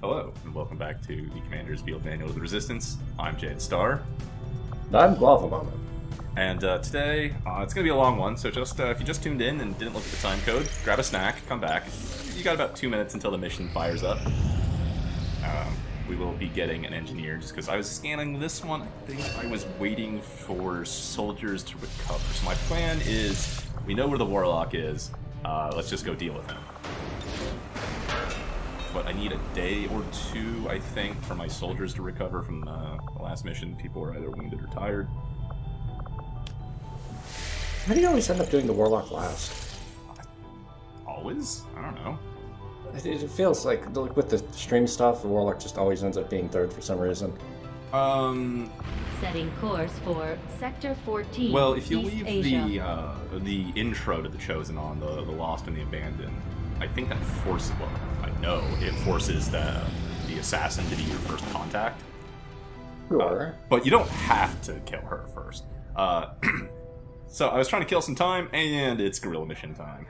Hello, and welcome back to the Commander's Field Manual of the Resistance. I'm Jade Starr. I'm Guava Moment. And today, it's going to be a long one, so just if you just tuned in and didn't look at the time code, grab a snack, come back. You got about 2 minutes until the mission fires up. We will be getting an engineer, just because I was scanning this one. I think I was waiting for soldiers to recover. So my plan is, we know where the Warlock is, let's just go deal with him. But I need a day or two, I think, for my soldiers to recover from the last mission. People are either wounded or tired. How do you always end up doing the Warlock last? Always? I don't know. It feels like with the stream stuff, the Warlock just always ends up being third for some reason. Setting course for Sector 14. Well, if you East leave Asia. the intro to the Chosen on, the Lost and the Abandoned, I think that forces, well, I know it forces the assassin to be your first contact. Sure. But you don't have to kill her first. So I was trying to kill some time, and it's guerrilla mission time.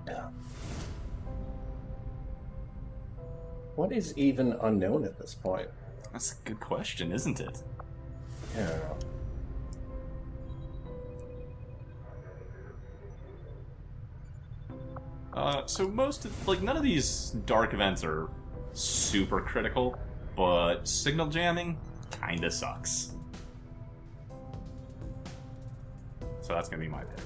Yeah. What is even unknown at this point? That's a good question, isn't it? Yeah. So most of, none of these dark events are super critical, but signal jamming kinda sucks. So that's gonna be my pick.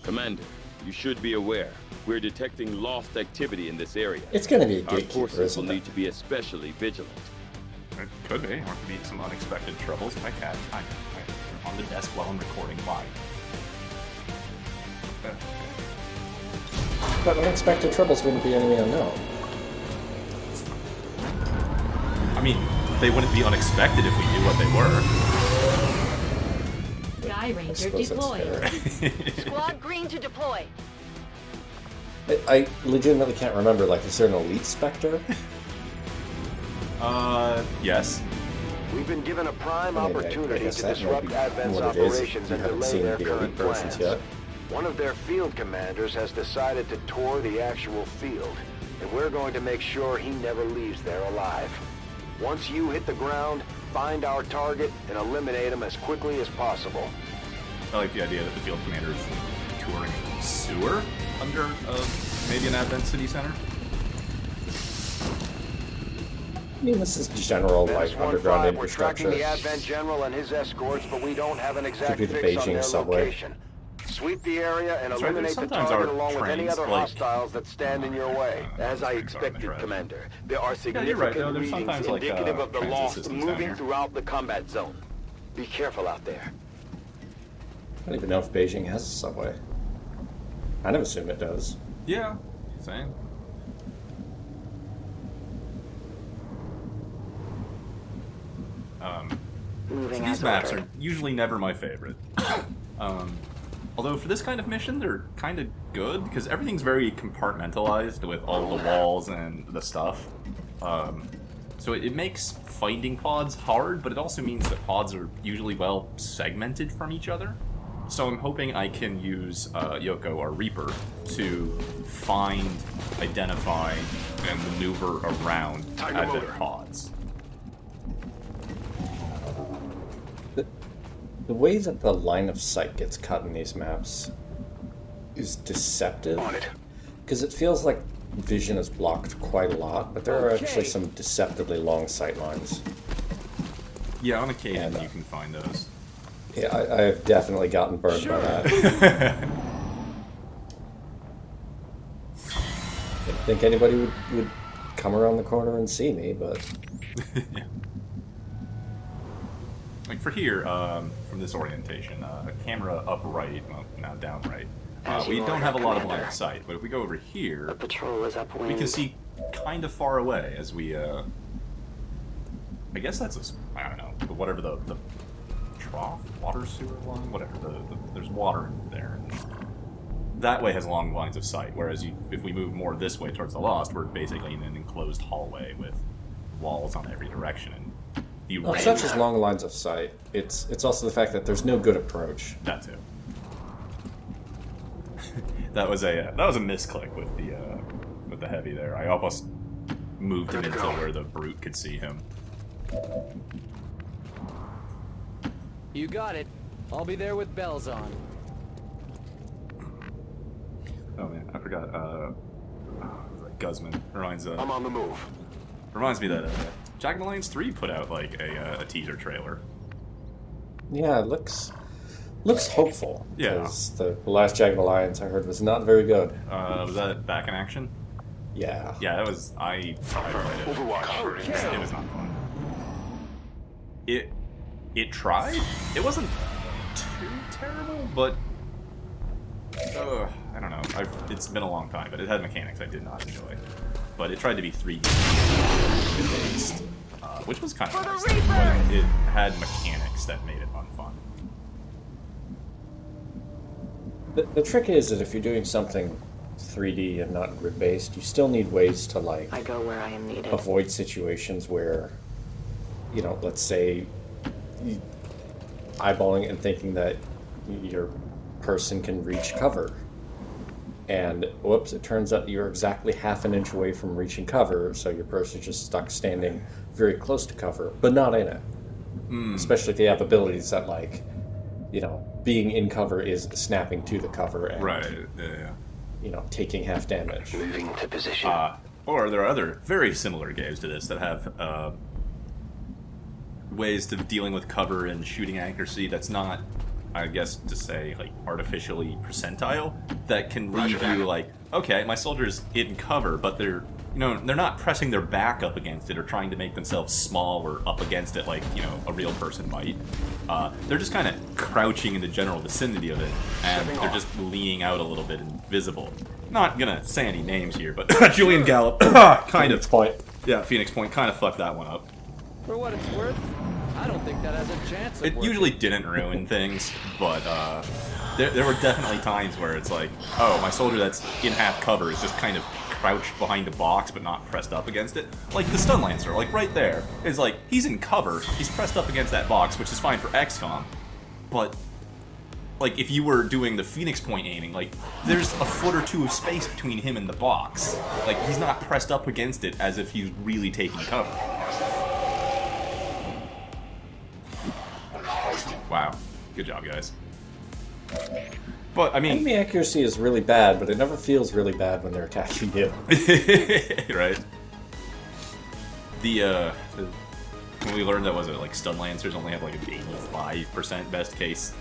Commander, you should be aware. We're detecting lost activity in this area. It's going to be a Our Gatekeeper, forces will isn't need it? to be especially vigilant. It could be, or it could be some unexpected troubles. I'm on the desk while I'm recording live. But unexpected troubles wouldn't be enemy unknown. I mean, they wouldn't be unexpected if we knew what they were. Sky I Ranger suppose that's deployed. fair. Squad green to deploy. I legitimately can't remember, is there an Elite Spectre? Yes. We've been given a prime I opportunity guess to that might disrupt be Advent's what it is. operations You and haven't delay seen their the current Elite versions plans. yet. One of their field commanders has decided to tour the actual field, and we're going to make sure he never leaves there alive. Once you hit the ground, find our target and eliminate him as quickly as possible. I like the idea that the field commander is touring a sewer under maybe an Advent city center. I mean, this is general, Menace underground 1-5, we're tracking infrastructure. the Advent General and his escorts, but we don't have an exact Could be the fix on Beijing their subway. location. Sweep the area and That's right, eliminate the sometimes target our along with any trains, other hostiles that stand in your way. As I trains are expected, misread. Commander, there are you're significant right, though, there's readings sometimes, indicative of the transit lost systems down moving here. throughout the combat zone. Be careful out there. I don't even know if Beijing has a subway. I kind of assume it does. Yeah, same. Moving These maps are usually never my favorite. Although for this kind of mission, they're kind of good, because everything's very compartmentalized with all the walls and the stuff. So it makes finding pods hard, but it also means that pods are usually well segmented from each other. So I'm hoping I can use Yoko, our Reaper, to find, identify, and maneuver around Advent pods. The way that the line of sight gets cut in these maps is deceptive. On it. Because it feels like vision is blocked quite a lot, but there are actually some deceptively long sight lines. Yeah, on occasion And, you can find those. Yeah, I've definitely gotten burned by that. Didn't think anybody would come around the corner and see me, but Yeah. Like for here, from this orientation, camera upright, well, now down right. We don't have a lot of line of sight, but if we go over here, Patrol is upwind. we can see kind of far away as we, I guess that's I don't know, whatever the trough, water sewer line, whatever, there's water in there. That way has long lines of sight, whereas if we move more this way towards the Lost, we're basically in an enclosed hallway with walls on every direction. And the Well, range, such as long lines of sight, it's also the fact that there's no good approach. that too. That was a misclick with the heavy there. I almost moved him into where the brute could see him. You got it. I'll be there with bells on. Oh man, I forgot. Guzman I'm on the move. reminds me that Jack in the Lanes 3 put out like a teaser trailer. Yeah, it looks hopeful. Yeah. 'Cause the last Jagged Alliance I heard was not very good. Was that back in action? Yeah. Yeah, that was. I played it. Overwatch. It was not fun. It tried. It wasn't too terrible, but I don't know. It's been a long time, but it had mechanics I did not enjoy. But it tried to be 3D based, which was kind of nice. But it had mechanics that made it unfun. The trick is that if you're doing something 3D and not grid based, you still need ways to like I go where I am needed. avoid situations where, you know, let's say eyeballing and thinking that your person can reach cover, and whoops, it turns out you're exactly half an inch away from reaching cover, so your person's just stuck standing very close to cover, but not in it. Especially if they have abilities that, like, you know, being in cover is snapping to the cover and, Yeah. you know, taking half damage. Moving to position. Or there are other very similar games to this that have ways of dealing with cover and shooting accuracy that's not, I guess to say, like, artificially percentile, that can leave you like, okay, my soldier's in cover, but they're not pressing their back up against it or trying to make themselves small or up against it like, you know, a real person might. They're just kind of crouching in the general vicinity of it, and they're just leaning out a little bit and visible. Not gonna say any names here, but Julian Gallup kind of... Point. Yeah, Phoenix Point kind of fucked that one up. For what it's worth, I don't think that has a chance of It working. usually didn't ruin things, but there were definitely times where it's like, oh, my soldier that's in half cover is just kind of crouched behind a box but not pressed up against it. Like the Stun Lancer, like right there, is like, he's in cover, he's pressed up against that box, which is fine for XCom, but like if you were doing the Phoenix Point aiming, like there's a foot or two of space between him and the box. Like he's not pressed up against it as if he's really taking cover. Wow. Good job, guys. But, I mean... Enemy accuracy is really bad, but it never feels really bad when they're attacking you. Right? When we learned that, was it like Stun Lancers only have like an 85% best case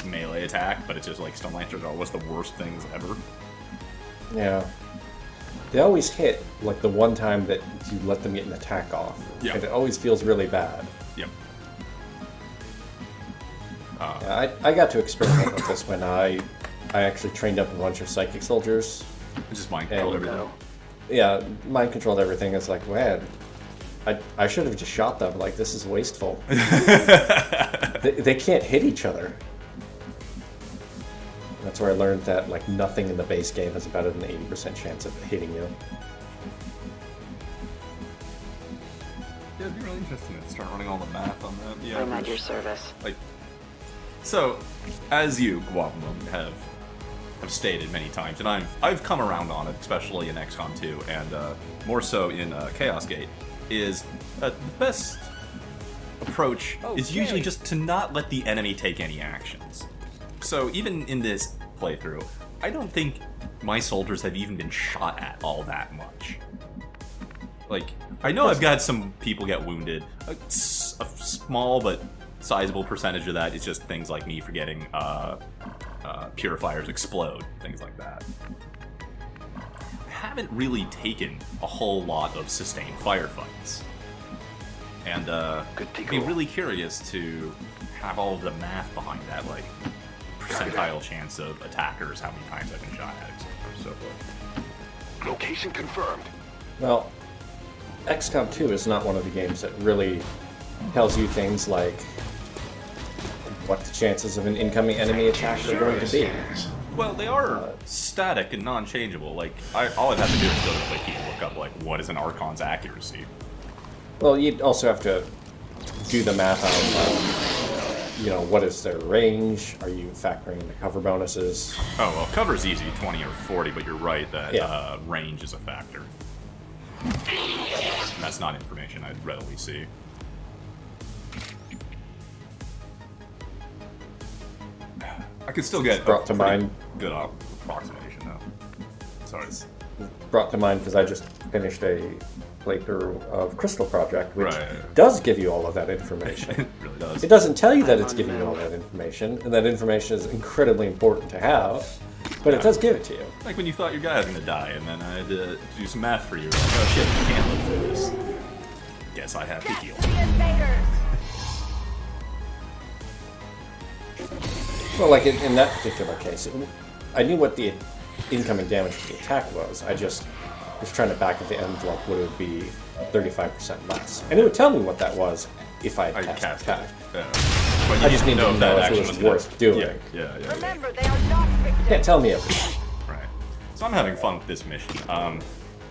melee attack, but it's just like Stun Lancers are always the worst things ever. Yeah. They always hit, like, the one time that you let them get an attack off. Yeah. And it always feels really bad. Yep. Yeah, I got to experiment with this when I actually trained up a bunch of psychic soldiers. Just mind control And, everything. Yeah, mind controlled everything. It's like, man, I should have just shot them. Like, this is wasteful. they can't hit each other. That's where I learned that, like, nothing in the base game has about an 80% chance of hitting you. Yeah, it'd be really interesting to start running all the math on that. Yeah, I'm at your service. like, so, as you, Guava Moment, have stated many times, and I've come around on it, especially in XCOM 2, and more so in Chaos Gate, is the best approach is usually just to not let the enemy take any actions. So even in this playthrough, I don't think my soldiers have even been shot at all that much. Like, I know I've got some people get wounded. A small but sizable percentage of that is just things like me forgetting purifiers explode, things like that. I haven't really taken a whole lot of sustained firefights. And I'd be really curious to have all of the math behind that, like percentile chance of attackers, how many times I've been shot at, etc. So forth. Location confirmed. Well, XCOM 2 is not one of the games that really tells you things like what the chances of an incoming enemy attack are going to be. Well, they are static and non-changeable. Like, all I'd have to do is go to the wiki and look up, like, what is an Archon's accuracy? Well, you'd also have to do the math on you know, what is their range? Are you factoring in the cover bonuses? Oh, well, cover's easy, 20 or 40, but you're right that Yeah. range is a factor. And that's not information I'd readily see. I could still get Brought to mind. good approximation, though. Sorry. Brought to mind because I just finished a playthrough of Crystal Project, which Right. does give you all of that information. It really does. It doesn't tell you that it's giving you all that information, and that information is incredibly important to have, but it does give it to you. Like when you thought your guy was gonna die, and then I had to do some math for you. Like, oh shit, you can't live through this. Guess I have to heal. Well, like in that particular case, I knew what the incoming damage of the attack was. I just was trying to back at the envelope what it would be 35% less. And it would tell me what that was if I I had cast cast attack. it. But I just didn't needed to know if it action was gonna- worth doing. Yeah. Remember, they are not victims. Can't tell me everything. Right. So I'm having fun with this mission.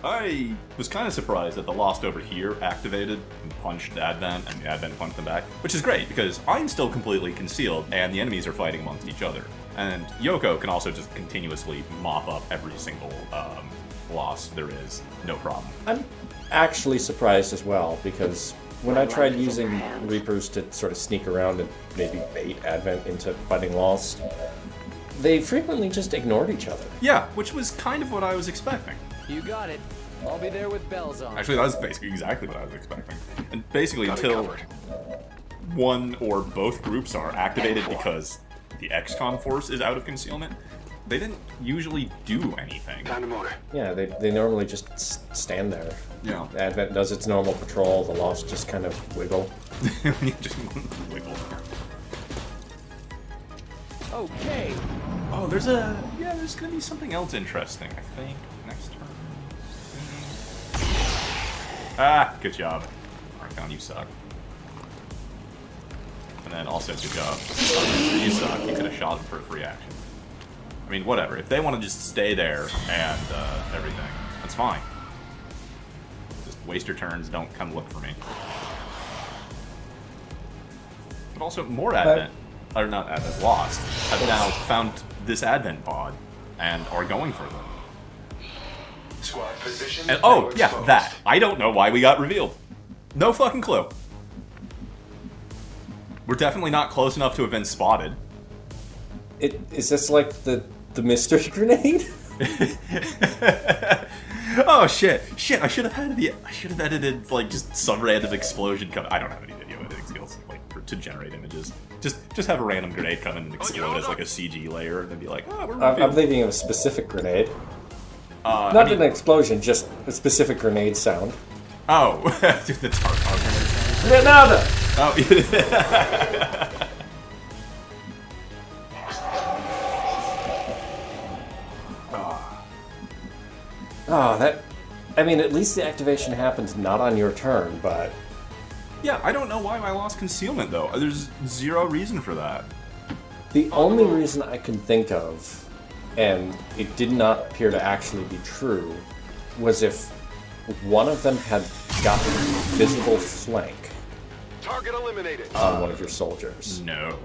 I was kind of surprised that the Lost over here activated and punched the Advent, and the Advent punched them back, which is great because I'm still completely concealed and the enemies are fighting amongst each other. And Yoko can also just continuously mop up every single Lost there is, no problem. I'm actually surprised as well, because when I tried using Reapers to sort of sneak around and maybe bait Advent into fighting Lost, they frequently just ignored each other. Yeah, which was kind of what I was expecting. You got it. I'll be there with bells on. Actually, that was basically exactly what I was expecting. And basically until one or both groups are activated because the XCom force is out of concealment, they didn't usually do anything. Time to motor. Yeah, they normally just stand there. Yeah. Advent does its normal patrol, the Lost just kind of wiggle. Just wiggle. Okay. Oh, there's gonna be something else interesting, I think, next turn. Ah, good job. Archon, you suck. And then also, good job. You suck. You could have shot him for a free action. I mean, whatever. If they want to just stay there and everything, that's fine. Just waste your turns. Don't come look for me. But also, more Advent, or not Advent, Lost, have now found this Advent pod and are going for them. Squad position. And oh, yeah, that. I don't know why we got revealed. No fucking clue. We're definitely not close enough to have been spotted. Is this like the mystery grenade? Oh shit! I should have edited like just some random explosion come. I don't have any video editing skills like to generate images. Just have a random grenade come in and explode as like a CG layer, and then be like, oh, we're I'm revealed. thinking of a specific grenade. I Not mean- an explosion, just a specific grenade sound. Oh, dude, the Tarkar grenade. Grenada! Oh, Oh, that... I mean, at least the activation happens not on your turn, but... yeah. I don't know why I lost concealment though. There's zero reason for that. The only reason I can think of, and it did not appear to actually be true, was if one of them had gotten a visible flank Target eliminated. on one of your soldiers. No,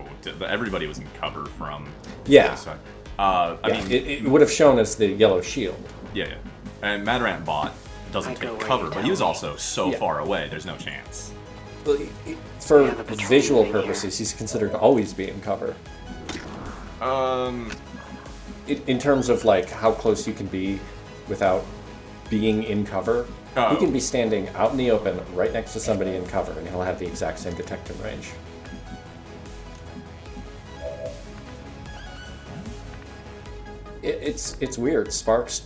everybody was in cover from. Yeah. this side. I Yeah, mean, it would have shown as the yellow shield. yeah. And Madarant bot doesn't take cover, but he was also so Yeah. far away. There's no chance. But for visual purposes, he's considered to always be in cover. In terms of like how close you can be without being in cover, Oh. he can be standing out in the open right next to somebody in cover, and he'll have the exact same detection range. It's weird. Sparks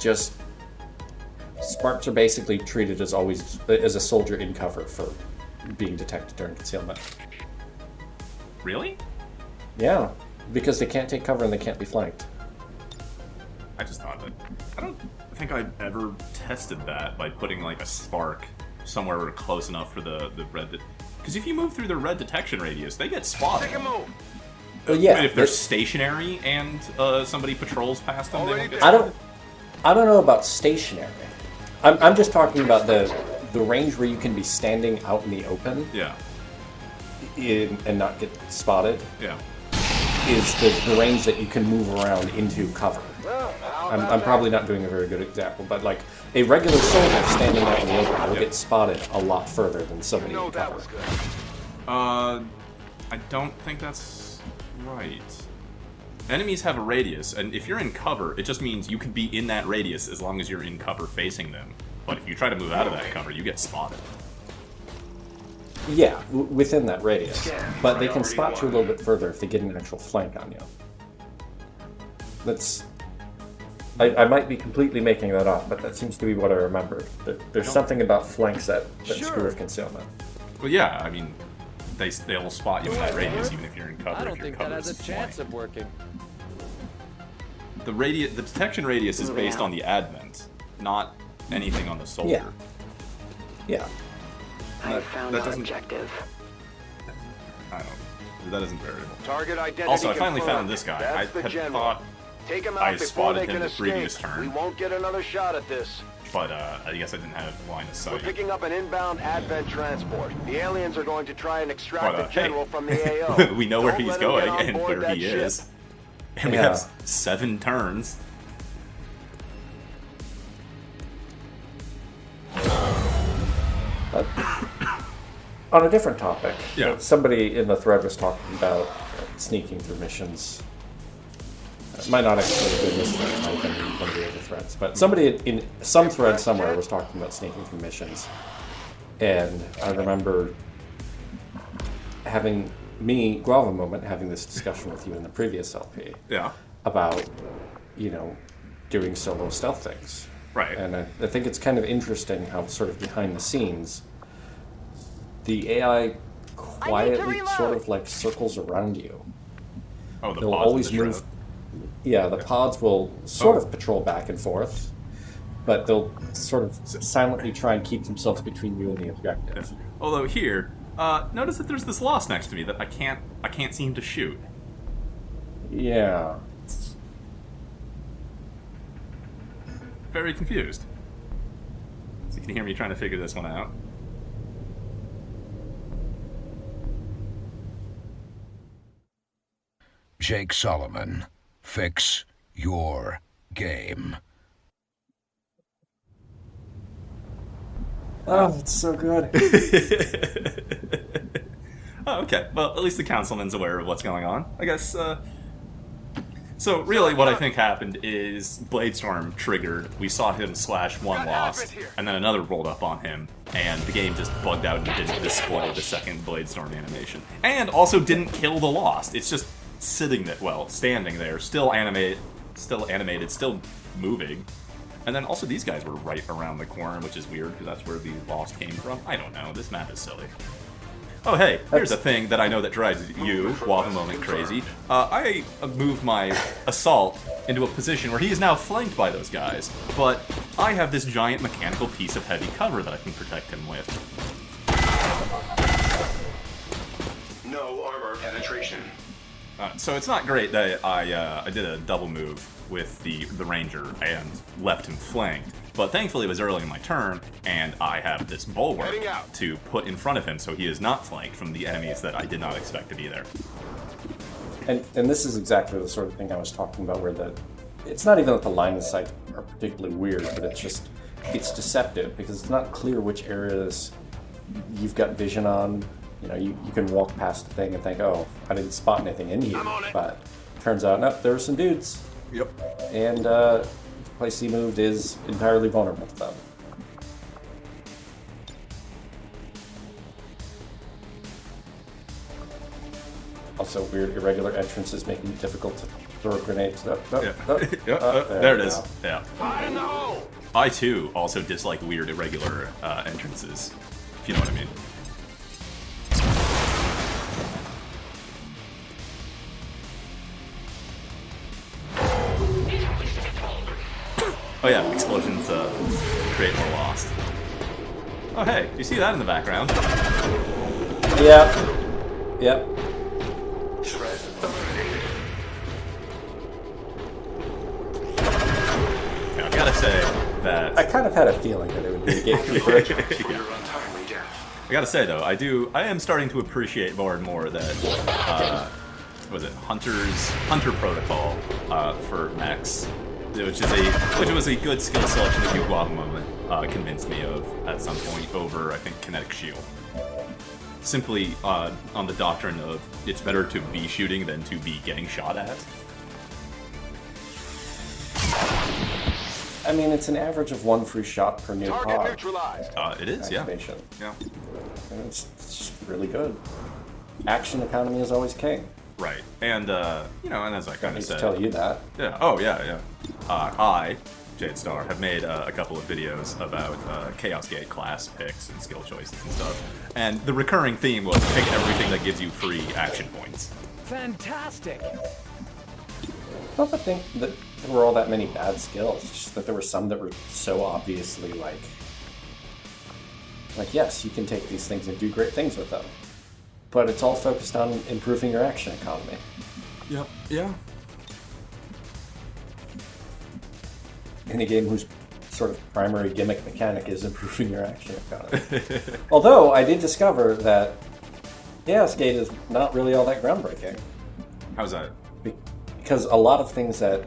are basically treated as always as a soldier in cover for being detected during concealment. Really? Yeah, because they can't take cover and they can't be flanked. I just thought that. I don't think I've ever tested that by putting like a spark somewhere close enough for the red. Because if you move through the red detection radius, they get spotted. Take a move. Well, yeah, But if they're but stationary and somebody patrols past them, they don't get I spotted. don't know about stationary. I'm just talking about the range where you can be standing out in the open. Yeah. and not get spotted Yeah. is the range that you can move around into cover. I'm probably not doing a very good example, but like a regular soldier standing out in the open will get spotted a lot further than somebody in cover. I don't think that's right. Enemies have a radius, and if you're in cover, it just means you can be in that radius as long as you're in cover facing them. But if you try to move out of that cover, you get spotted. Yeah, within that radius. But they can spot you a little bit further if they get an actual flank on you. That's... I might be completely making that up, but that seems to be what I remember. There's something about flanks that screw with concealment. Well, yeah, I mean, they'll spot you in that radius even if you're in cover. I don't if your think that cover has a is chance flank. of working. The detection radius is based on the advent, not anything on the soldier. Yeah. I found that our doesn't- objective. I don't. That isn't variable. Target identity Also, I finally confirmed. found this guy. That's I the had general. thought Take him I out before spotted they him can the escape. previous turn. We won't get another shot at this. But I guess I didn't have line of We're sight. picking up an inbound advent transport. The aliens are going to try and extract But, the general hey, from the AO. we know where Don't he's let him going get on and board where that he ship. is. And we Yeah. have 7 turns. But on a different topic, Yeah. somebody in the thread was talking about sneaking through missions. It might not actually have been this thread, it might have been one of the other threads, but somebody in some thread somewhere was talking about sneaking through missions. And I remember having Guava Moment, having this discussion with you in the previous LP Yeah. about, doing solo stealth things. Right. And I think it's kind of interesting how sort of behind the scenes, the AI quietly reload. sort of like circles around you. Oh, the They'll pods always in the move. shroud. Yeah, the pods will sort of patrol back and forth, but they'll sort of silently try and keep themselves between you and the objective. Although here, notice that there's this lost next to me that I can't seem to shoot. Yeah. Very confused. So you can hear me trying to figure this one out. Jake Solomon, fix your game. Oh, it's so good. Oh, okay. Well, at least the councilman's aware of what's going on. I guess, So, really, what I think happened is Bladestorm triggered, we saw him slash one lost, and then another rolled up on him, and the game just bugged out and didn't display the second Bladestorm animation. And also didn't kill the lost. It's just sitting there, well, standing there, still animated, still moving. And then also these guys were right around the corner, which is weird, because that's where the lost came from. I don't know, this map is silly. Oh hey, here's a thing that I know that drives you, Guava Moment, crazy. I moved my assault into a position where he is now flanked by those guys, but I have this giant mechanical piece of heavy cover that I can protect him with. No armor penetration. So it's not great that I did a double move with the ranger and left him flanked, but thankfully it was early in my turn, and I have this bulwark to put in front of him so he is not flanked from the enemies that I did not expect to be there. And this is exactly the sort of thing I was talking about, where it's not even that the line of sight are particularly weird, but it's deceptive because it's not clear which areas you've got vision on. You can walk past the thing and think, oh, I didn't spot anything in here, but turns out, no, there are some dudes. Yep. And the place he moved is entirely vulnerable to them. Also, weird irregular entrances making it difficult to throw grenades. There it is. go. Yeah. Fire in the hole! I too also dislike weird irregular entrances, if you know what I mean. Oh yeah, explosions create more lost. Oh hey, do you see that in the background? Yep. Now, I gotta say that I kind of had a feeling that it would be a Gatekeeper. Your untimely death. gotta say though, I am starting to appreciate more and more that was it Hunter Protocol for mechs, which was a good skill selection that I and Guava Moment convinced me of at some point over I think Kinetic Shield. Simply on the doctrine of it's better to be shooting than to be getting shot at. I mean, it's an average of 1 free shot per new Target pod neutralized. It is, yeah. activation. Yeah. And it's just really good. Action economy is always king. Right. And, you know, and as I kind I of need said... to tell you that. Yeah. Oh, yeah. I, Jade Star, have made a couple of videos about Chaos Gate class picks and skill choices and stuff. And the recurring theme was pick everything that gives you free action points. Fantastic. I don't think that there were all that many bad skills. It's just that there were some that were so obviously like, yes, you can take these things and do great things with them. But it's all focused on improving your action economy. Yep. Yeah. In a game whose sort of primary gimmick mechanic is improving your action economy. Although I did discover that Chaos Gate is not really all that groundbreaking. How's that? Because a lot of things that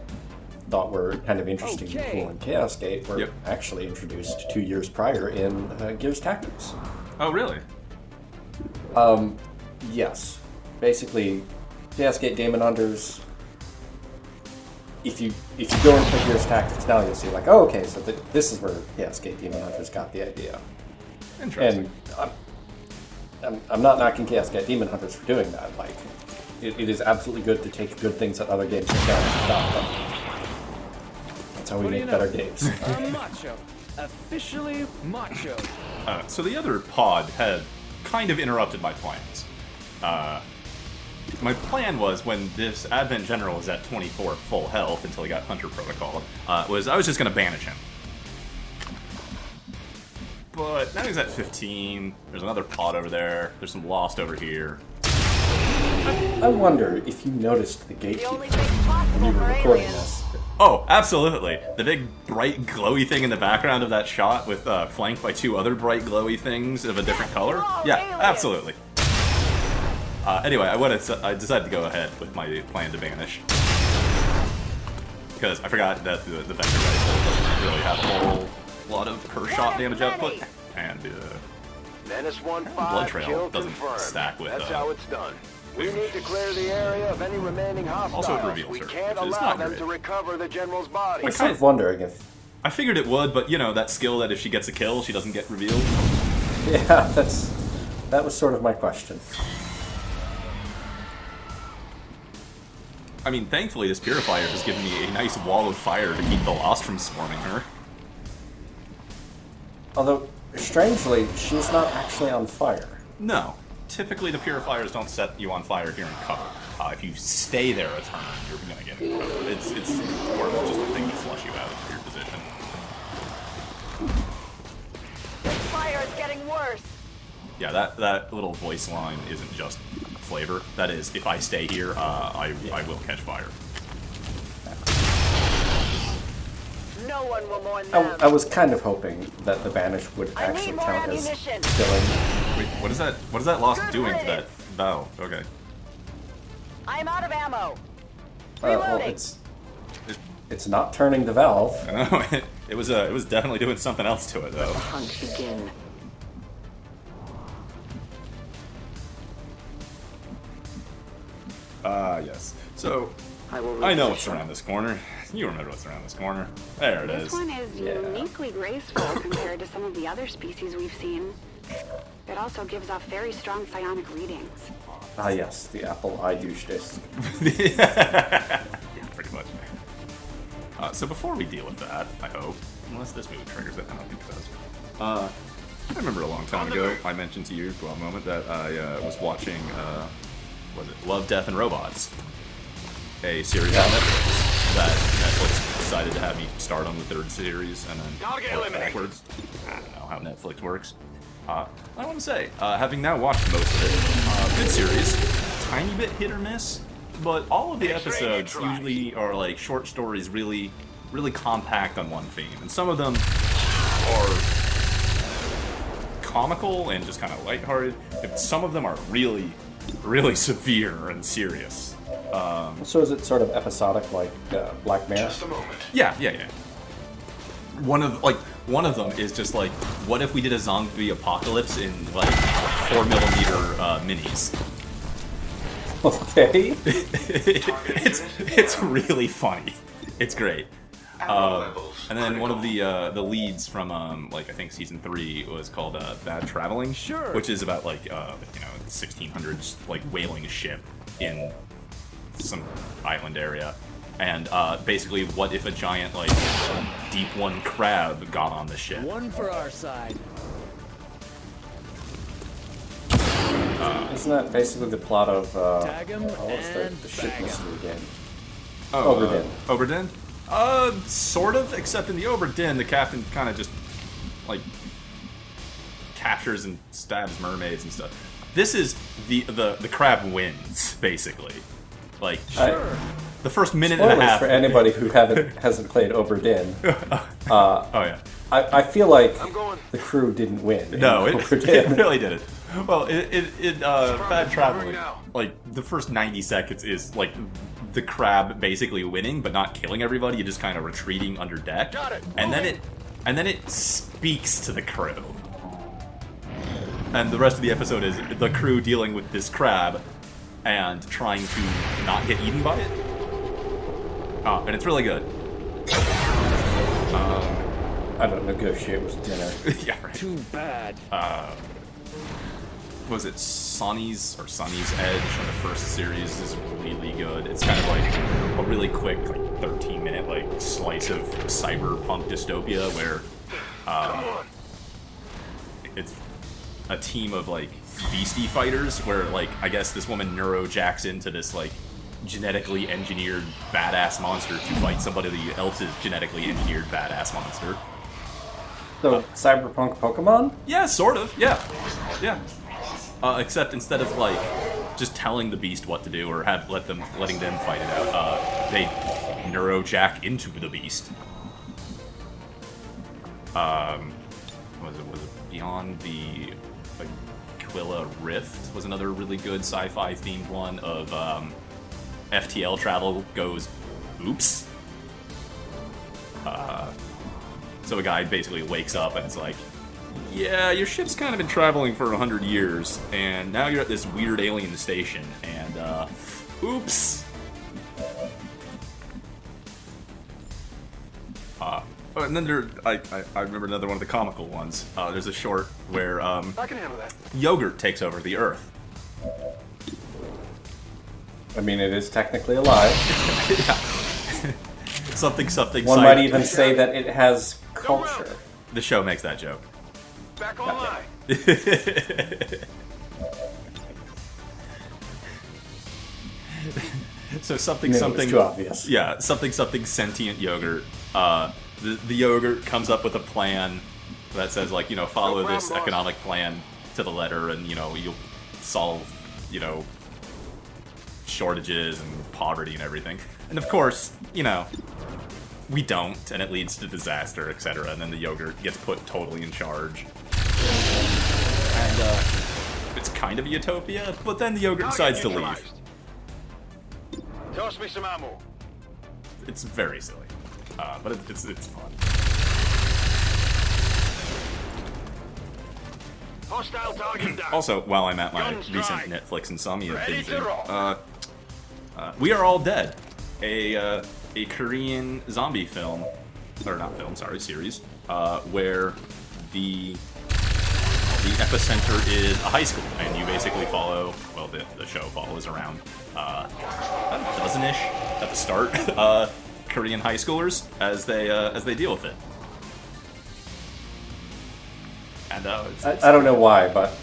thought were kind of interesting and Okay. cool in Chaos Gate were Yep. actually introduced 2 years prior in Gears Tactics. Oh, really? Yes. Basically, Chaos Gate Demon Hunters. If you go and play Gears Tactics now, you'll see like, oh, okay, so this is where Chaos Gate Demon Hunters got the idea. Interesting. And I'm not knocking Chaos Gate Demon Hunters for doing that. Like, it is absolutely good to take good things that other games have done and adopt them. That's how we What do make you better know? games. Macho. Officially macho. So the other pod had kind of interrupted my plans. My plan was when this Advent General was at 24 full health until he got Hunter Protocol, I was just going to banish him. But now he's at 15, there's another pod over there, there's some Lost over here. I wonder if you noticed the The Gatekeeper only thing when possible you were for recording aliens. this. Oh, absolutely. The big bright glowy thing in the background of that shot with flanked by 2 other bright glowy things of a different color? Oh, Yeah, aliens. absolutely. Anyway, I decided to go ahead with my plan to banish. Because I forgot that the vector rifle doesn't really have a whole lot of per shot damage output. And Menace 1-5, Blood Trail kill doesn't confirmed. stack with, That's how it's done. We need to clear the area of any remaining hostiles. Also, it reveals we her, can't which is allow not them great. to recover the general's body. I was sort of wondering if... I figured it would, but you know, that skill that if she gets a kill, she doesn't get revealed. Yeah, that was sort of my question. I mean, thankfully, this Purifier has given me a nice wall of fire to keep the Lost from swarming her. Although, strangely, she's not actually on fire. No. Typically, the Purifiers don't set you on fire here in cover. If you stay there a turn, you're gonna get it covered. It's more of just a thing to flush you out of your position. This fire is getting worse. Yeah, that little voice line isn't just flavor. That is, if I stay here, I will catch fire. No one will mourn them. I was kind of hoping that the banish would I need actually more count as ammunition. killing. Wait, what is that? What is that Lost Good doing to that riddance. valve? Okay. I'm out of ammo. Well, Reloading. it's not turning the valve. I know it was definitely doing something else to it though. Hunt begin. Yes. So I will I know what's around this corner. You remember what's around this corner. There it This is. one is uniquely graceful compared to some of the other species we've seen. It also gives off very strong psionic readings. Ah, yes, the Apple iDouche disc. Yeah, pretty much. So before we deal with that, I hope, unless this movie triggers it, I don't think it does. I remember a long time ago, I mentioned to you, Guava Moment, that I was watching, was it Love, Death, and Robots? A series on Netflix that Netflix decided to have me start on the 3rd series and then work backwards. I don't know how Netflix works. I want to say, having now watched most of it, good series, tiny bit hit or miss, but all of the episodes usually are like short stories, really compact on one theme, and some of them are comical and just kind of lighthearted. Some of them are really, really severe and serious. So is it sort of episodic, like Black Mirror? Just a moment. Yeah. One of them is just like, what if we did a zombie apocalypse in like 4mm minis? Okay. it's really funny. It's great. And then one of the leads from like I think season 3 was called Bad Traveling, Sure. which is about like 1600s like whaling ship in some island area, and basically what if a giant like deep one crab got on the ship? One for our side. Isn't that basically the plot of Tag 'em what's and the ship bag 'em. mystery game? Oh, Oberdin. Oberdin? Sort of, except in the Oberdin, the captain kind of just, like, captures and stabs mermaids and stuff. This is the crab wins, basically. Like, the first minute and a Spoilers half. for anybody who hasn't played Oberdin. Oh, yeah. I feel like I'm going. the crew didn't win. in No, it Oberdin. really didn't. Well, Bad Traveling, now. like, the first 90 seconds is, like, the crab basically winning, but not killing everybody. You're just kind of retreating under deck. Got it. And then it speaks to the crew. And the rest of the episode is the crew dealing with this crab and trying to not get eaten by it. And it's really good. I don't negotiate with dinner. Yeah, right. Too bad. Was it Sonny's Edge on the first series is really good. It's kind of like a really quick, like 13-minute like slice of cyberpunk dystopia where it's a team of like beastie fighters where like I guess this woman neurojacks into this like genetically engineered badass monster to fight somebody else's genetically engineered badass monster. So, cyberpunk Pokemon? Yeah, sort of. Yeah. Except instead of like just telling the beast what to do or letting them fight it out, they neurojack into the beast. Was it Beyond the Aquila Rift was another really good sci-fi themed one of FTL travel goes oops. So a guy basically wakes up and it's like, yeah, your ship's kind of been traveling for 100 years, and now you're at this weird alien station, and, oops. And then I remember another one of the comical ones. There's a short where, I can handle that. yogurt takes over the Earth. I mean, it is technically alive. Yeah. something. One might even say that it has culture. The show makes that joke. Back online. So something. It's too obvious. Yeah, something sentient yogurt. The yogurt comes up with a plan that says like, follow No this problem, boss. economic plan to the letter, and you'll solve shortages and poverty and everything. And of course, we don't, and it leads to disaster, etc. And then the yogurt gets put totally in charge. And it's kind of a utopia, but then the yogurt decides to leave. Toss me some ammo. It's very silly, but it's fun. Hostile target down. Also, while I'm at my Guns recent dry. Netflix insomnia Ready to binging, We Are All Dead, a Korean zombie film, or not film, sorry, series, where the epicenter is a high school, and you basically follow, well, the show follows around a dozen-ish at the start Korean high schoolers as they deal with it. And I don't know why, but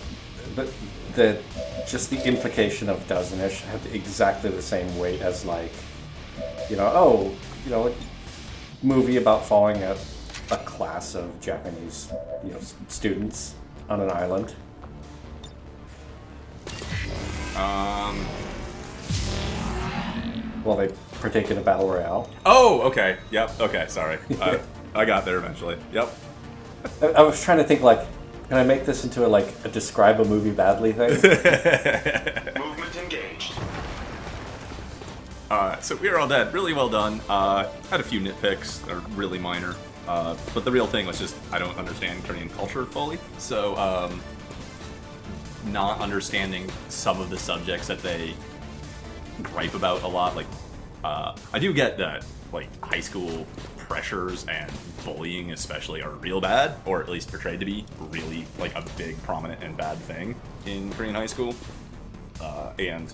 just the implication of dozen-ish had exactly the same weight as like, a movie about following a class of Japanese, students on an island. Well, they partake in a battle royale. Oh, okay. Yep. Okay. Sorry. I got there eventually. Yep. I was trying to think like, Can I make this into a describe a movie badly thing? Movement engaged. So we are all dead. Really well done. Had a few nitpicks that are really minor. But the real thing was just I don't understand Korean culture fully. So not understanding some of the subjects that they gripe about a lot. Like I do get that like high school pressures and bullying especially are real bad, or at least portrayed to be really like a big, prominent, and bad thing in Korean high school. And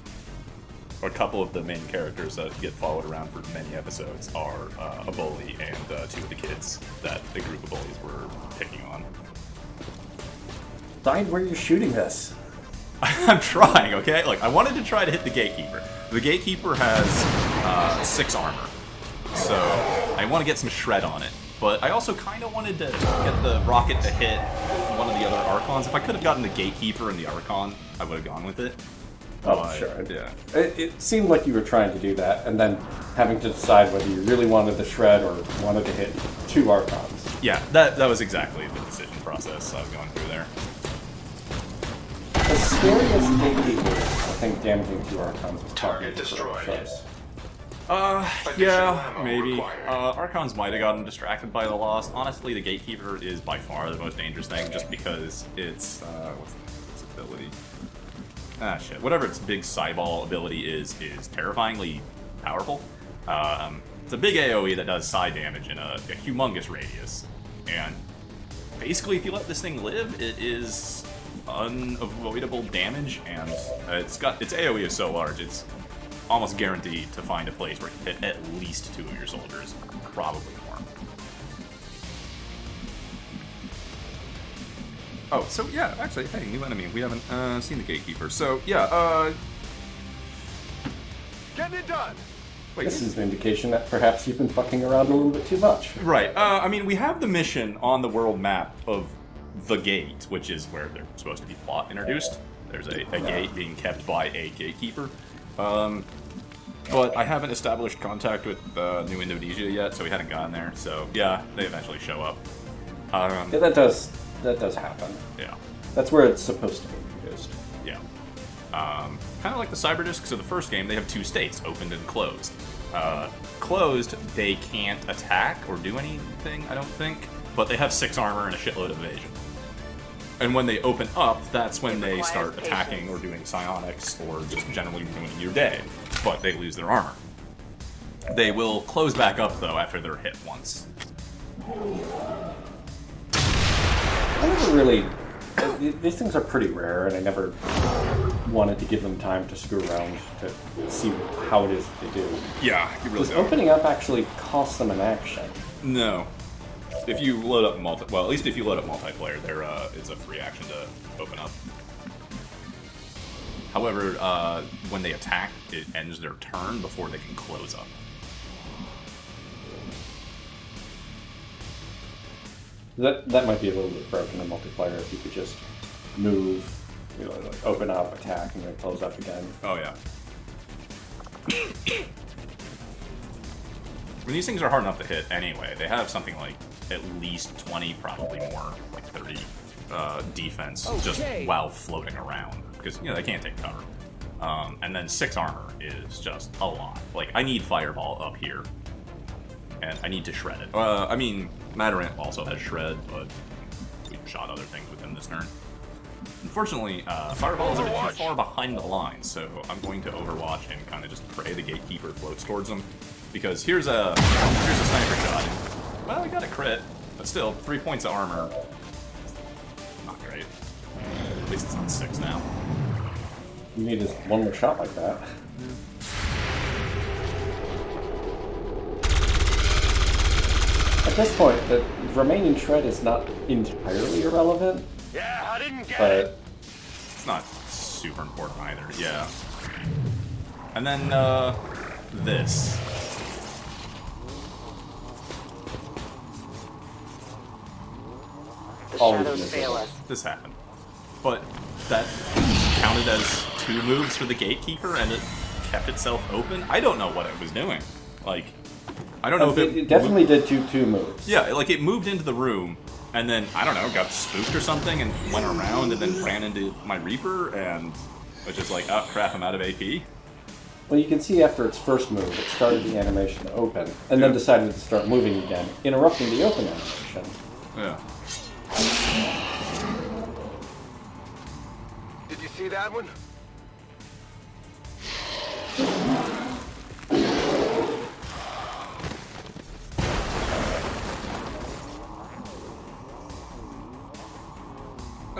a couple of the main characters that get followed around for many episodes are a bully and two of the kids that the group of bullies were picking on. Find where you're shooting this. I'm trying, okay? Like, I wanted to try to hit the Gatekeeper. The Gatekeeper has 6 armor, so I want to get some shred on it. But I also kind of wanted to get the rocket to hit one of the other Archons. If I could have gotten the Gatekeeper and the Archon, I would have gone with it. Oh, sure. Yeah. It seemed like you were trying to do that, and then having to decide whether you really wanted the shred or wanted to hit 2 Archons. Yeah, that was exactly the decision process I was going through there. The scariest Gatekeeper, I think, damaging 2 Archons was Target destroyed. choice. Yeah, maybe. Archons might have gotten distracted by the loss. Honestly, the Gatekeeper is by far the most dangerous thing, just because it's, what's its ability? Ah, shit. Whatever its big Psyball ability is terrifyingly powerful. It's a big AoE that does psi damage in a humongous radius. And basically, if you let this thing live, it is unavoidable damage, and its AoE is so large, it's almost guaranteed to find a place where it can hit at least 2 of your soldiers, probably more. Oh, so yeah, actually, hey, new enemy. We haven't seen the Gatekeeper. So yeah, Getting it done. wait. This is an indication that perhaps you've been fucking around a little bit too much. Right. I mean, we have the mission on the world map of the gate, which is where there's supposed to be plot introduced. There's a gate being kept by a Gatekeeper. But I haven't established contact with New Indonesia yet, so we hadn't gotten there. So yeah, they eventually show up. Yeah, that does happen. Yeah. That's where it's supposed to be introduced. Yeah. Kind of like the cyber discs of the first game, they have 2 states, opened and closed. Closed, they can't attack or do anything, I don't think, but they have 6 armor and a shitload of evasion. And when they open up, that's when they start attacking or doing psionics or just generally ruining your day, but they lose their armor. They will close back up, though, after they're hit once. I never really... These things are pretty rare, and I never wanted to give them time to screw around to see how it is that they do. Yeah, you really Does opening up actually cost them an action? No. If you load up well, at least if you load up multiplayer, there it's a free action to open up. However, when they attack, it ends their turn before they can close up. That might be a little bit broken in multiplayer if you could just move, like open up, attack, and then close up again. Oh yeah. I mean, these things are hard enough to hit anyway. They have something like at least 20, probably more, like 30 defense just while floating around, because they can't take cover. And then 6 armor is just a lot. Like, I need Fireball up here, and I need to shred it. I mean, Madarant also has shred, but we shot other things with him this turn. Unfortunately, Fireballs are too far behind the line, so I'm going to Overwatch and kind of just pray the Gatekeeper floats towards them. Because here's a sniper shot. Well, I got a crit, but still, 3 points of armor. Not great. At least it's on 6 now. You need just one more shot like that. At this point, the remaining shred is not entirely irrelevant. Yeah, I didn't get but it. It's not super important either, yeah. And then, this. The Always shadows miss fail it. us. This happened. But that counted as 2 moves for the Gatekeeper, and it kept itself open? I don't know what it was doing. Like, I don't know if it definitely did two moves. Yeah, like it moved into the room, and then, I don't know, got spooked or something, and went around, and then ran into my Reaper, and was just like, oh crap, I'm out of AP. Well, you can see after its first move, it started the animation to open, and then decided to start moving again, interrupting the open animation. Yeah. Did you see that one?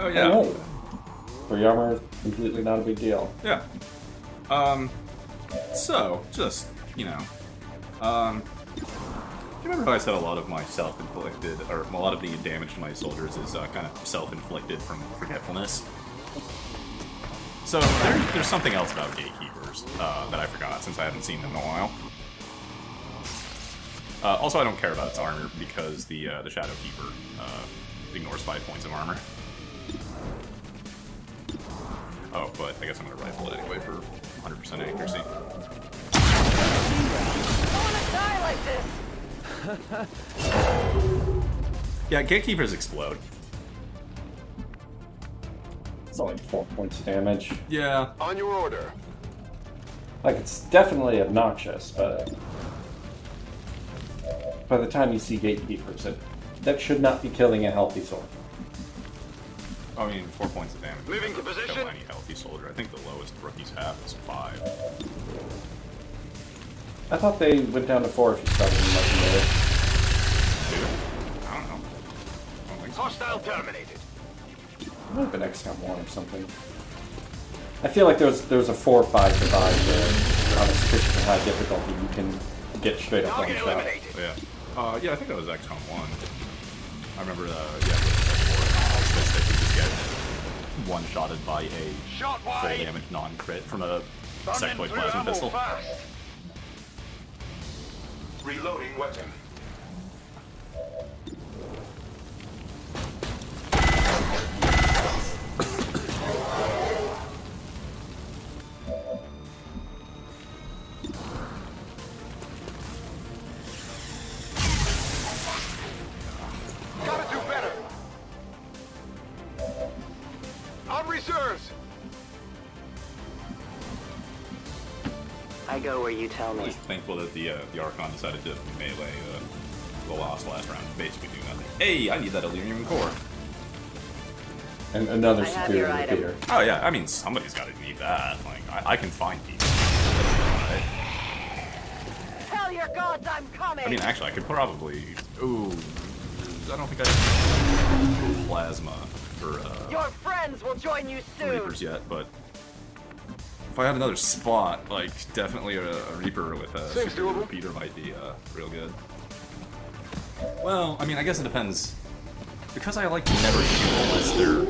Oh, yeah. Right. Free armor is completely not a big deal. Yeah. So, just, you know, do you remember how I said a lot of my self-inflicted, or a lot of the damage to my soldiers is kind of self-inflicted from forgetfulness? So, there's something else about Gatekeepers that I forgot, since I haven't seen them in a while. Also, I don't care about its armor, because the Shadow Keeper ignores 5 points of armor. Oh, but I guess I'm gonna rifle it anyway for 100% accuracy. I wanna die like this! Yeah, Gatekeepers explode. It's only 4 points of damage. Yeah. On your order. Like, it's definitely obnoxious, but by the time you see Gatekeepers, that should not be killing a healthy soldier. I mean, 4 points of damage. Moving to Doesn't position. kill any healthy soldier. I think the lowest rookies have is 5. I thought they went down to 4 if you started in legendary. Dude, I don't know. I don't think so. Hostile terminated. It might have been XCom 1 or something. I feel like there's a 4 or 5 divide where on a sufficiently high difficulty you can get straight up one Target shot. eliminated. Oh, yeah. Yeah, I think that was XCom 1. I remember, that you just get one-shotted by a Shot full wide. damage non-crit from a Running sectoid through plasma ammo pistol. fast. Reloading weapon. Gotta do better. On reserves. I go where you tell I'm me. just thankful that the Archon decided to melee the last round, basically do nothing. Hey, I need that Illyrium core. And another I have superior your item. repeater. Oh yeah, I mean somebody's got to need that. Like I can find people. Tell your gods I'm coming! I mean, actually, I could probably. Ooh, I don't think I have plasma for Your friends will join you soon! Reapers yet, but if I had another spot, like definitely a Reaper with a Seems superior doable. repeater might be real good. Well, I mean, I guess it depends. Because I like to never kill unless they're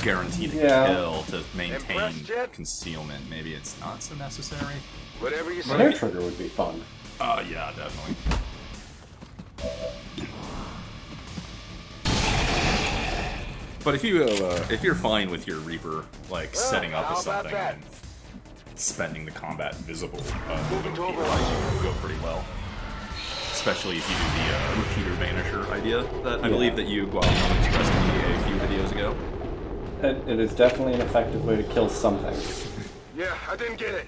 guaranteed to kill to maintain Impressed yet? concealment. Maybe it's not so necessary. Whatever you Snare say. trigger would be fun. Yeah, definitely. But if you're fine with your Reaper like setting up how with about something that? and spending the combat visible Moving to repeater, override. you can go pretty well. Especially if you do the repeater vanisher idea that I believe that you Guava Moment expressed to me a few videos ago. It is definitely an effective way to kill something. Yeah, I didn't get it.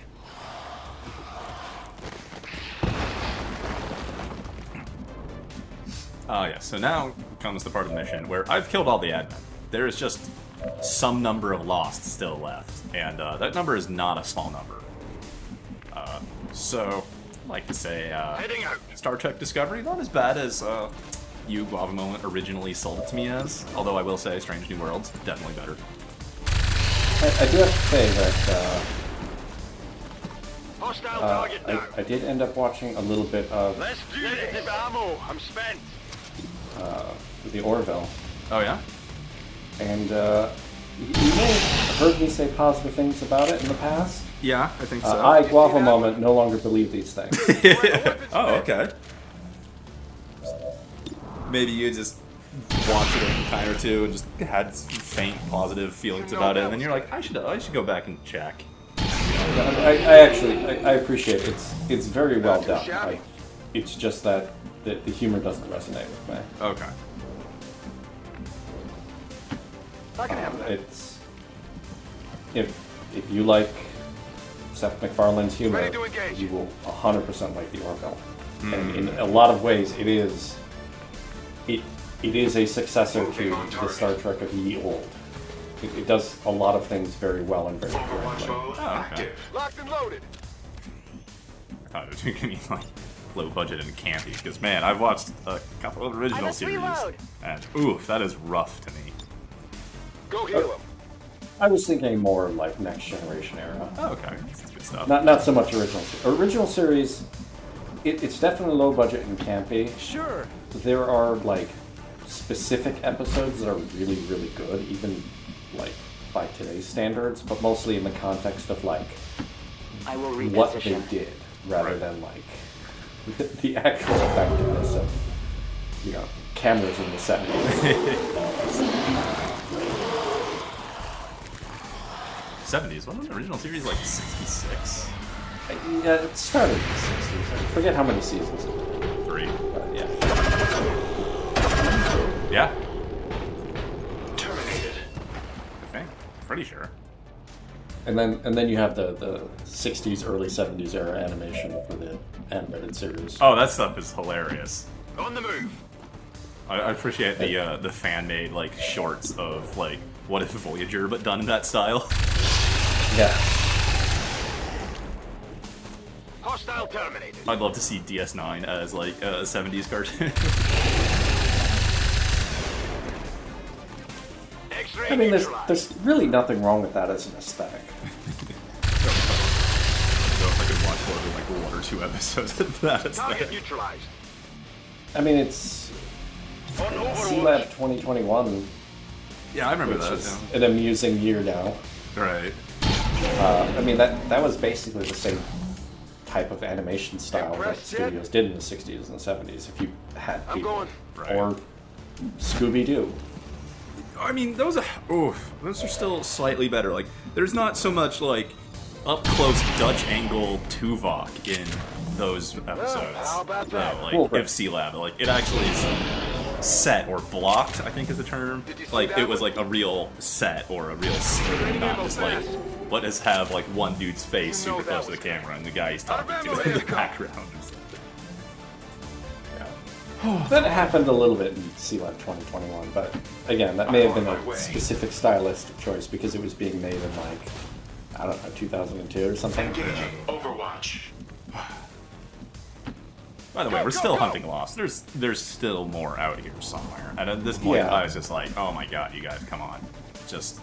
Yeah, so now comes the part of the mission where I've killed all the admin. There is just some number of lost still left, and that number is not a small number. So, I'd like to say, Heading out. Star Trek Discovery, not as bad as you, Guava Moment, originally sold it to me as, although I will say Strange New Worlds, definitely better. I do have to say that Hostile target down. I did end up watching a little bit of Let's do this. Ammo. I'm spent. the Orville, Oh yeah? and you may have heard me say positive things about it in the past. Yeah, I think so. I, Guava Moment, no longer believe these things. Oh, okay. Maybe you just watched it a time or two and just had some faint positive feelings about it, and then you're like, I should go back and check. I actually appreciate it. It's very well done. It's just that the humor doesn't resonate with me. Okay. I can have that. It's if you like Seth MacFarlane's humor, Ready to engage. you will 100% like the Orville. And in a lot of ways, it is a successor to the Star Trek of ye old. It does a lot of things very well and very correctly. Oh, okay. Locked and loaded. I thought it was going to be like low budget and campy, because man, I've watched a couple of original must series, reload. and oof, that is rough to me. Go heal him. I was thinking more like Next Generation era. Oh, okay, that's good stuff. Not so much original series. Original series, it's definitely low budget and campy. Sure. There are like specific episodes that are really, really good, even like by today's standards, but mostly in the context of like I will what they reposition. did rather Right. than like the actual effectiveness of cameras in the 70s. 70s, wasn't the original series like 66? Yeah, it started in the 60s. I forget how many seasons. 3. Yeah. Yeah, Terminated. I think. Pretty sure. And then you have the 60s, early 70s era animation for the animated series. Oh, that stuff is hilarious. On the move. I appreciate the fan made like shorts of like what if Voyager but done in that style. Yeah. Hostile terminated. I'd love to see DS9 as like a 70s cartoon. X-ray I mean, neutralized. there's really nothing wrong with that as an aesthetic. So if I could watch more than like 1 or 2 episodes of that, it's Target like, neutralized. I mean, it's On C-Lab Overwatch. 2021, yeah, I remember which that. is an amusing year now. Yeah. Right. I mean, that was basically the same type of animation style that Impressed yet? studios did in the 60s and 70s. If you had I'm people. going. Right. Or Scooby-Doo. I mean, those are still slightly better. Like, there's not so much like up close Dutch angle Tuvok in those episodes. how about that? Like Cool. if C-Lab, like it actually is set or blocked, I think is the term. Did you see Like that it was one? like a real set or a real scene, not just like let us have like one dude's face You know super that close to the was camera and the guy he's talking remember to in the XCom. background. Or something. That happened a little bit in C-Lab 2021, but again, that may have been a specific stylistic choice because it was being made in like, I don't know, 2002 or something. Overwatch. By the way, we're still hunting Lost. There's still more out here somewhere. And at this point, Yeah. I was just like, oh my god, you guys, come on. Just,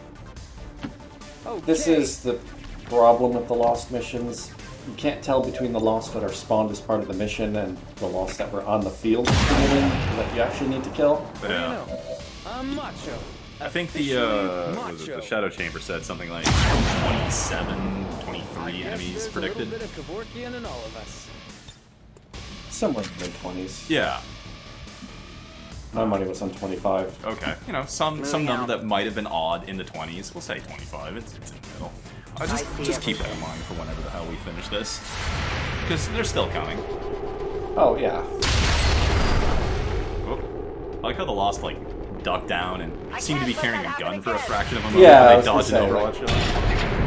This is the problem with the Lost missions. You can't tell between the Lost that are spawned as part of the mission and the Lost that were on the field that you actually need to kill. yeah. I'm macho. I think the, what was it, the Shadow Chamber said something like 27, 23 enemies predicted. A little bit of Kevorkian in all of us. Somewhere in the mid-20s. Yeah. My money was on 25. Okay. You know, some number that might have been odd in the 20s. We'll say 25. It's in the middle. Just keep that in mind for whenever the hell we finish this. Because they're still coming. Oh, yeah. Oh. I like how the Lost, like, ducked down and seemed to be carrying a gun for a fraction of a moment. Yeah, I and was they gonna dodged say, an Overwatch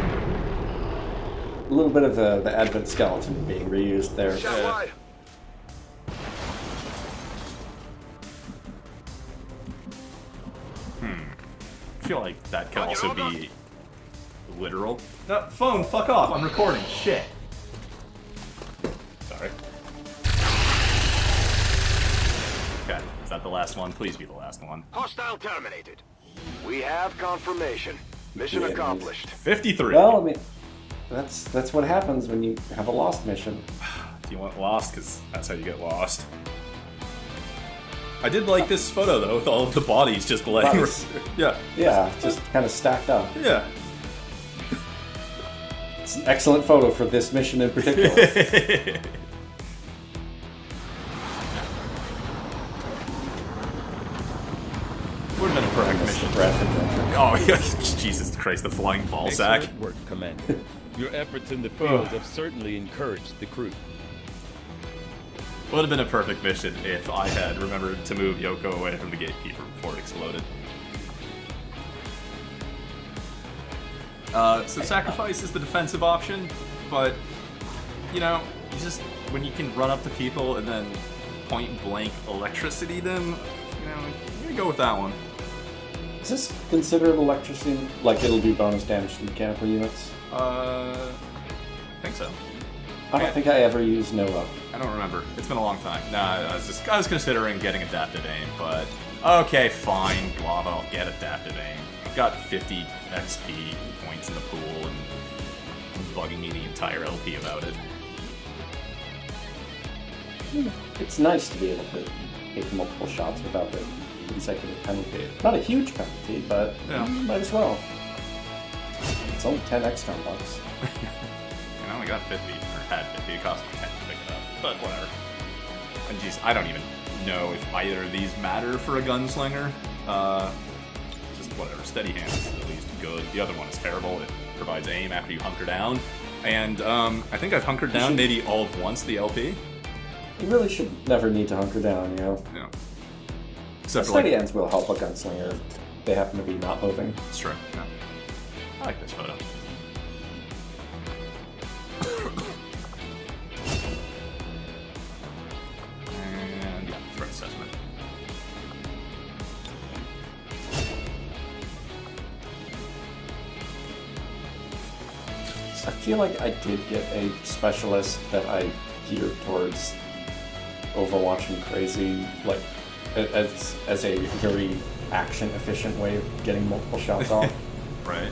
shot. A little bit of the Advent skeleton being reused there. Shot wide. I feel like that could also be literal. No, phone, fuck off. I'm recording. Shit. Sorry. Okay, is that the last one? Please be the last one. Hostile terminated. We have confirmation. Mission Yeah, accomplished. 53. Well, I mean, that's what happens when you have a Lost mission. Do you want lost? Because that's how you get lost. I did like this photo though, with all of the bodies just laying. Bodies. Yeah. Yeah, just kind of stacked up. Yeah. It's an excellent photo for this mission in particular. Would have been a correct mission. Oh, yeah. Jesus Christ, the flying ball sack. Excellent work, Commander. Your efforts in the field have certainly encouraged the crew. Would have been a perfect mission if I had remembered to move Yoko away from the Gatekeeper before it exploded. So sacrifice is the defensive option, but, you know, you just, when you can run up to people and then point-blank electricity them, you know, I'm gonna go with that one. Is this considered electricity? Like it'll do bonus damage to the camper units? I think so. I don't think I ever used Nova. I don't remember. It's been a long time. Nah, I was considering getting adaptive aim, but okay, fine, Guava, I'll get adaptive aim. I've got 50 XP points in the pool, and it's bugging me the entire LP about it. It's nice to be able to take multiple shots without the consecutive penalty. Not a huge penalty, but Yeah. might as well. It's only 10 XCom bucks. And I only got 50, or had 50, it cost me 10 to pick it up, but whatever. And geez, I don't even know if either of these matter for a gunslinger. Just whatever, steady hand is at least good. The other one is terrible, it provides aim after you hunker down. And I think I've hunkered down maybe all of once the LP. You really should never need to hunker down, you know? Yeah. Except for Steady like, hands will help a gunslinger if they happen to be not moving. it's true, yeah. I like this photo. And yeah, threat assessment. I feel like I did get a specialist that I geared towards Overwatch and crazy, like as a very action efficient way of getting multiple shots off. Right.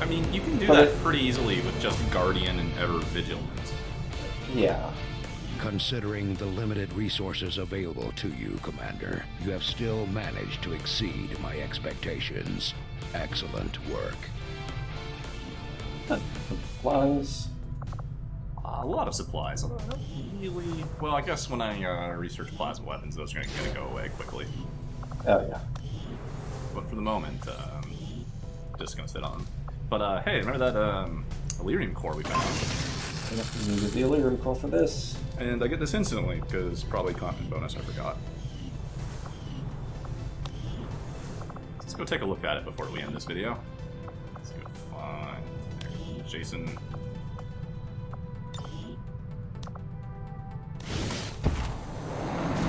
I mean, you can do But that pretty easily with just Guardian and Ever Vigilant. Yeah. Considering the limited resources available to you, Commander, you have still managed to exceed my expectations. Excellent work. Supplies. A lot of supplies. Although I don't really... Well, I guess when I research plasma weapons, those are gonna go away quickly. Oh yeah. But for the moment, just gonna sit on them. But hey, remember that Illyrium core we found? Yep, we needed the Illyrium core for this. And I get this instantly, because probably content bonus I forgot. Let's go take a look at it before we end this video. Let's go find Jason.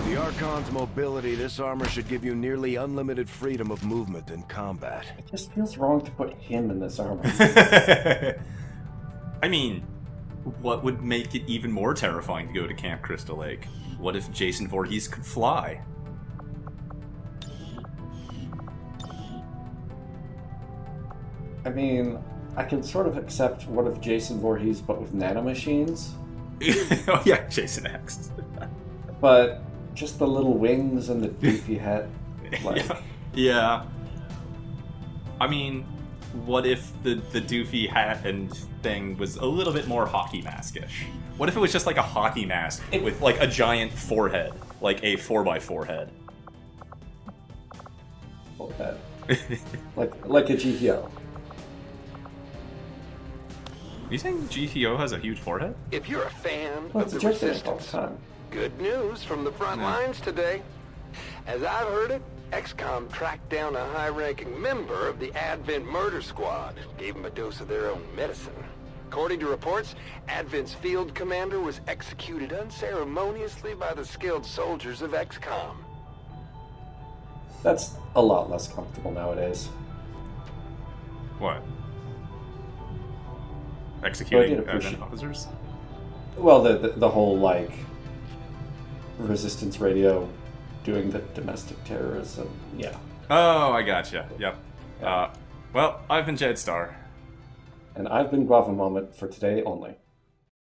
The Archon's mobility, this armor should give you nearly unlimited freedom of movement in combat. It just feels wrong to put him in this armor. I mean, what would make it even more terrifying to go to Camp Crystal Lake? What if Jason Voorhees could fly? I mean, I can sort of accept what if Jason Voorhees but with nanomachines, Oh yeah, Jason X. but just the little wings and the doofy head. Like, Yeah. I mean, what if the doofy hat and thing was a little bit more hockey mask-ish? What if it was just like a hockey mask with like a giant forehead, like a 4x4 head? full head. like a GTO. Are you saying GTO has a huge forehead? If you're a fan Well, of it's the a joke all the Resistance, time. good news from the front lines today. As I've heard it, XCom tracked down a high-ranking member of the Advent murder squad, gave him a dose of their own medicine. According to reports, Advent's field commander was executed unceremoniously by the skilled soldiers of XCom. That's a lot less comfortable nowadays. What? Executing Well, I did appreciate- Advent officers? Well, the whole, like, Resistance radio doing the domestic terrorism, yeah. Oh, I gotcha. Yep. Well, I've been Jedstar. And I've been Guava Moment for today only.